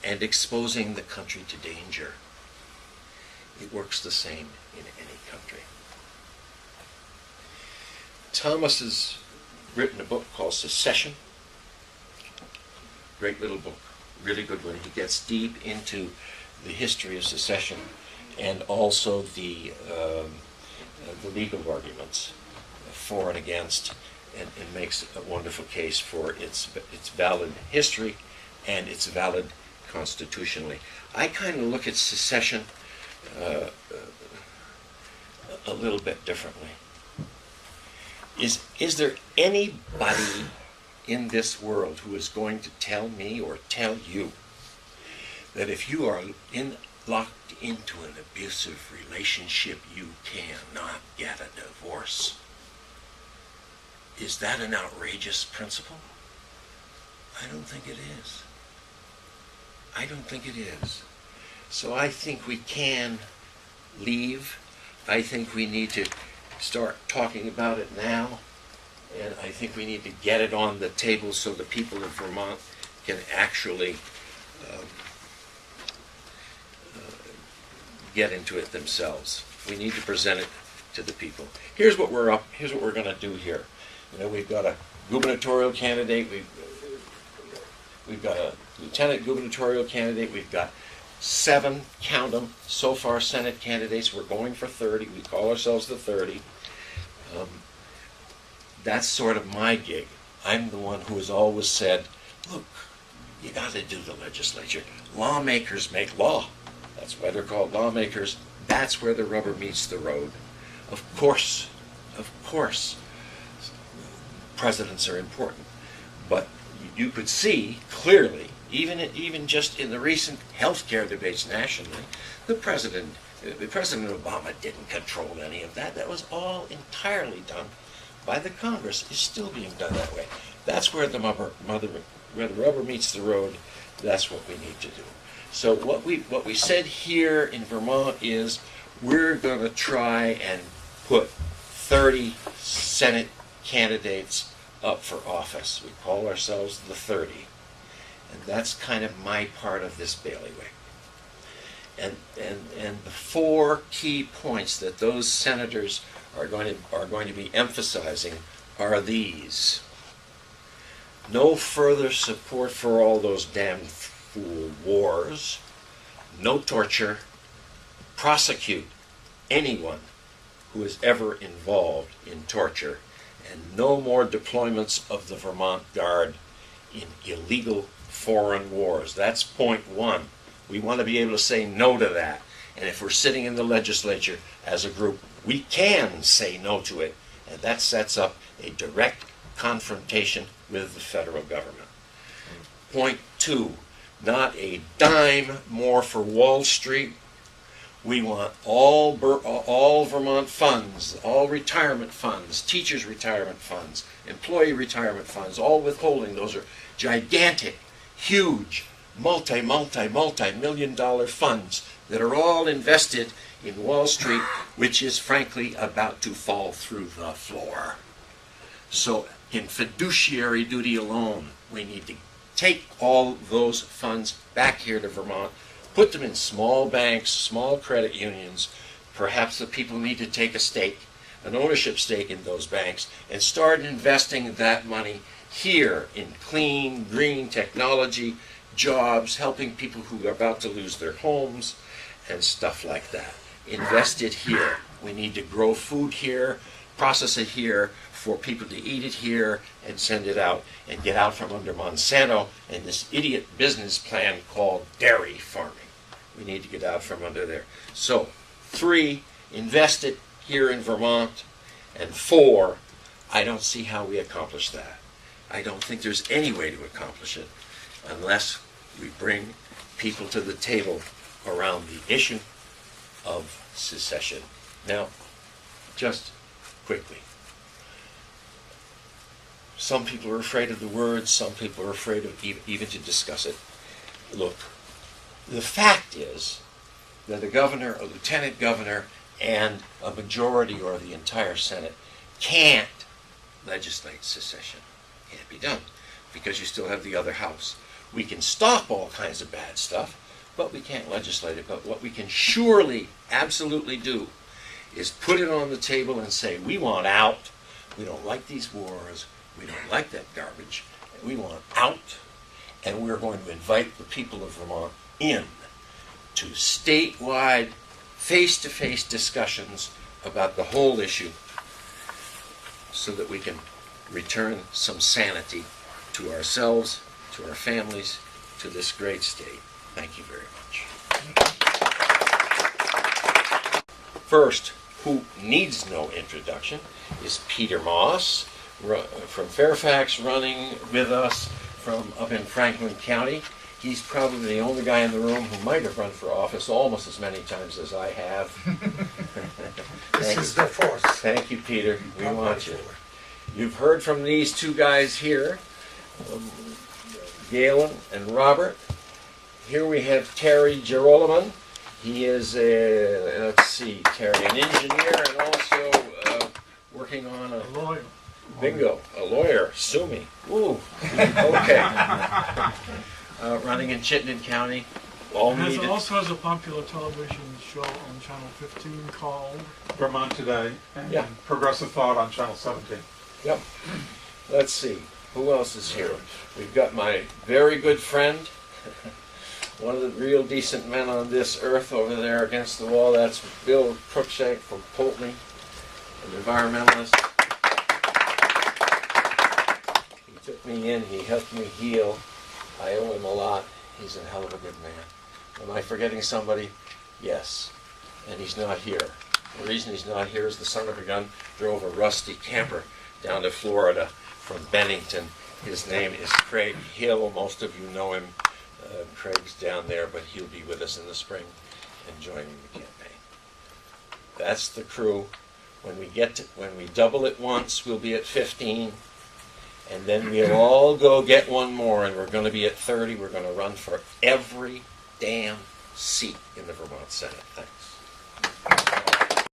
and exposing the country to danger. It works the same in any country. Thomas has written a book called Secession. Great little book, really good one. He gets deep into the history of secession and also the legal arguments for and against, and makes a wonderful case for its valid history and it's valid constitutionally. I kind of look at secession a little bit differently. Is there anybody in this world who is going to tell me or tell you that if you are locked into an abusive relationship, you cannot get a divorce? Is that an outrageous principle? I don't think it is. I don't think it is. So I think we can leave. I think we need to start talking about it now. And I think we need to get it on the table so the people of Vermont can actually get into it themselves. We need to present it to the people. Here's what we're going to do here. You know, we've got a gubernatorial candidate. We've got a lieutenant gubernatorial candidate. We've got 7, count them, so far Senate candidates. We're going for 30. We call ourselves the 30. That's sort of my gig. I'm the one who has always said, look, you got to do the legislature. Lawmakers make law. That's why they're called lawmakers. That's where the rubber meets the road. Of course, presidents are important. But you could see clearly, even just in the recent healthcare debates nationally, President Obama didn't control any of that. That was all entirely done by the Congress. Is still being done that way. That's where the rubber meets the road. That's what we need to do. So what we said here in Vermont is we're going to try and put 30 Senate candidates up for office. We call ourselves the 30. And that's kind of my part of this bailiwick. And the 4 key points that those senators are going to be emphasizing are these. No further support for all those damn fool wars. No torture. Prosecute anyone who is ever involved in torture. And no more deployments of the Vermont Guard in illegal foreign wars. That's point 1. We want to be able to say no to that. And if we're sitting in the legislature as a group, we can say no to it. And that sets up a direct confrontation with the federal government. Point 2, not a dime more for Wall Street. We want all Vermont funds, all retirement funds, teachers' retirement funds, employee retirement funds, all withholding. Those are gigantic, huge, multi-million-dollar funds that are all invested in Wall Street, which is frankly about to fall through the floor. So in fiduciary duty alone, we need to take all those funds back here to Vermont, put them in small banks, small credit unions. Perhaps the people need to take a stake, an ownership stake in those banks, and start investing that money here in clean, green technology, jobs, helping people who are about to lose their homes, and stuff like that. Invest it here. We need to grow food here, process it here, for people to eat it here and send it out and get out from under Monsanto and this idiot business plan called dairy farming. We need to get out from under there. So, 3, invest it here in Vermont. And 4, I don't see how we accomplish that. I don't think there's any way to accomplish it unless we bring people to the table around the issue of secession. Now, just quickly. Some people are afraid of the word, some people are afraid of even to discuss it. Look, the fact is that a governor, a lieutenant governor, and a majority or the entire Senate can't legislate secession. Can't be done because you still have the other house. We can stop all kinds of bad stuff, but we can't legislate it. But what we can surely, absolutely do is put it on the table and say, we want out. We don't like these wars. We don't like that garbage. We want out. And we're going to invite the people of Vermont in to statewide, face-to-face discussions about the whole issue so that we can return some sanity to ourselves, to our families, to this great state. Thank you very much. First, who needs no introduction, is Peter Moss from Fairfax, running with us from up in Franklin County. He's probably the only guy in the room who might have run for office almost as many times as I have. This is the fourth. Thank you, Peter. We want you. You've heard from these two guys here, Galen and Robert. Here we have Terry Geroliman. He is let's see, Terry, an engineer and also working on a lawyer. Bingo, a lawyer. Sue me. Ooh, okay. Running in Chittenden County. He also has a popular television show on Channel 15 called Vermont Today, and Progressive Thought on Channel 17. Yep. Let's see. Who else is here? We've got my very good friend, one of the real decent men on this earth over there against the wall. That's Bill Cruikshank from Pulteney, an environmentalist. He took me in. He helped me heal. I owe him a lot. He's a hell of a good man. Am I forgetting somebody? Yes. And he's not here. The reason he's not here is the son of a gun drove a rusty camper down to Florida from Bennington. His name is Craig Hill. Most of you know him. Craig's down there, but he'll be with us in the spring and joining the campaign. That's the crew. When we double it once, we'll be at 15. And then we'll all go get one more, and we're going to be at 30. We're going to run for every damn seat in the Vermont Senate. Thanks.